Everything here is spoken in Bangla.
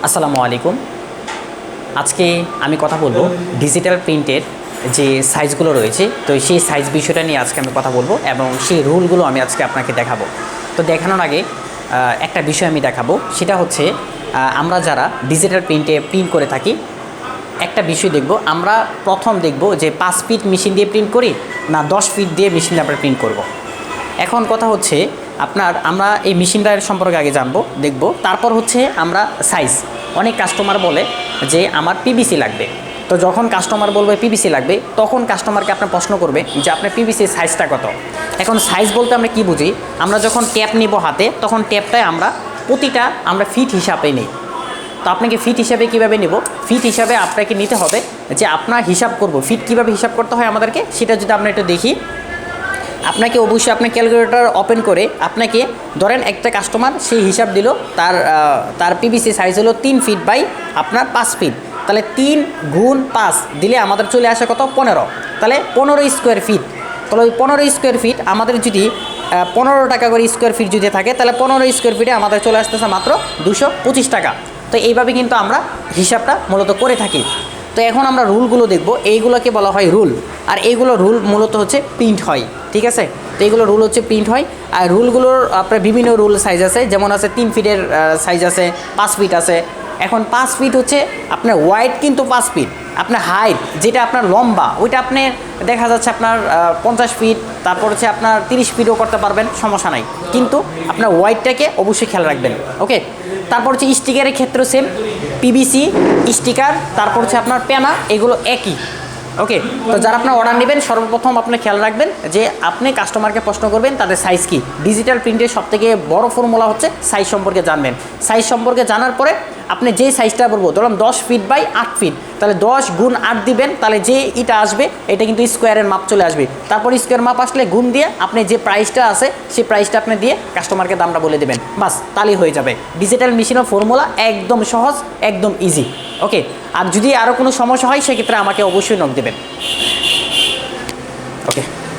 আসসালামু আলাইকুম। আজকে আমি কথা বলবো ডিজিটাল প্রিন্টের যে সাইজগুলো রয়েছে, তো সেই সাইজ বিষয়টা নিয়ে আজকে আমি কথা বলবো এবং সেই রুলগুলো আমি আজকে আপনাকে দেখাবো। তো দেখানোর আগে একটা বিষয় আমি দেখাবো, সেটা হচ্ছে আমরা যারা ডিজিটাল প্রিন্টে প্রিন্ট করে থাকি, একটা বিষয় দেখব। আমরা প্রথম দেখব যে 5 ফিট মেশিন দিয়ে প্রিন্ট করি না 10 ফিট দিয়ে মেশিন দিয়ে আমরা প্রিন্ট করব। এখন কথা হচ্ছে আমরা এই মেশিনটার সম্পর্কে আগে জানবো, দেখব। তারপর হচ্ছে আমরা সাইজ। অনেক কাস্টমার বলে যে আমার পিভিসি লাগবে। তো যখন কাস্টমার বলবে পিভিসি লাগবে, তখন কাস্টমারকে আপনার প্রশ্ন করবে যে আপনার পিভিসির সাইজটা কত। এখন সাইজ বলতে আমরা কি বুঝি? আমরা যখন ট্যাপ নিব হাতে, তখন ট্যাপটায় আমরা প্রতিটা ফিট হিসাবে নিই। তো আপনাকে ফিট হিসাবে কীভাবে নেব? ফিট হিসাবে আপনাকে নিতে হবে যে আপনার হিসাব করব, ফিট কীভাবে হিসাব করতে হয় আমাদেরকে, সেটা যদি আমরা একটু দেখি। আপনাকে অবশ্যই আপনার ক্যালকুলেটর ওপেন করে আপনাকে ধরেন একটা কাস্টমার সেই হিসাব দিল, তার পিভিসি সাইজ হলো 3 ফিট বাই আপনার 5 ফিট। তাহলে 3 গুণ 5 দিলে আমাদের চলে আসে কত? 15। তাহলে 15 স্কোয়ার ফিট। তাহলে ওই 15 স্কোয়ার ফিট আমাদের যদি 15 টাকা করে স্কোয়ার ফিট যদি থাকে, তাহলে 15 স্কোয়ার ফিটে আমাদের চলে আসতেছে মাত্র 225 টাকা। তো এইভাবে কিন্তু আমরা হিসাবটা মূলত করে থাকি। তো এখন আমরা রুলগুলো দেখব। এইগুলোকে বলা হয় রুল, আর এইগুলো রুল মূলত হচ্ছে প্রিন্ট হয়, ঠিক আছে? তো এইগুলো রুল হচ্ছে প্রিন্ট হয়। আর রুলগুলোর আপনার বিভিন্ন রুল সাইজ আছে, যেমন আছে 3 ফিটের সাইজ আছে, 5 ফিট আছে। এখন 5 ফিট হচ্ছে আপনার ওয়াইড, কিন্তু 5 ফিট আপনার হাইট, যেটা আপনার লম্বা, ওইটা আপনি দেখা যাচ্ছে আপনার 50 ফিট, তারপর হচ্ছে আপনার 30 ফিটও করতে পারবেন, সমস্যা নাই। কিন্তু আপনার ওয়াইডটাকে অবশ্যই খেয়াল রাখবেন, ওকে? তারপর হচ্ছে স্টিকারের ক্ষেত্রে সেম, পিভিসি স্টিকার, তারপর হচ্ছে আপনার পেনা, এগুলো একই, ওকে? তো যারা আপনার অর্ডার নেবেন, সর্বপ্রথম আপনি খেয়াল রাখবেন যে আপনি কাস্টমারকে প্রশ্ন করবেন তাদের সাইজ কী। ডিজিটাল প্রিন্টের সবথেকে বড় ফর্মুলা হচ্ছে সাইজ সম্পর্কে জানবেন। সাইজ সম্পর্কে জানার পরে আপনি যেই সাইজটা বলবো, ধরুন 10 ফিট বাই 8 ফিট, তাহলে 10 গুণ 8 দিবেন, তাহলে যে এটা আসবে এটা কিন্তু স্কোয়ারের মাপ চলে আসবে। তারপর স্কোয়ার মাপ আসলে গুণ দিয়ে আপনি যে প্রাইসটা আছে সেই প্রাইসটা আপনি দিয়ে কাস্টমারকে দামটা বলে দেবেন, বাস, তাহলেই হয়ে যাবে। ডিজিটাল মেশিনের ফর্মুলা একদম সহজ, একদম ইজি, ওকে? আর যদি আরও কোনো সমস্যা হয় সেক্ষেত্রে আমাকে অবশ্যই নক দেবেন।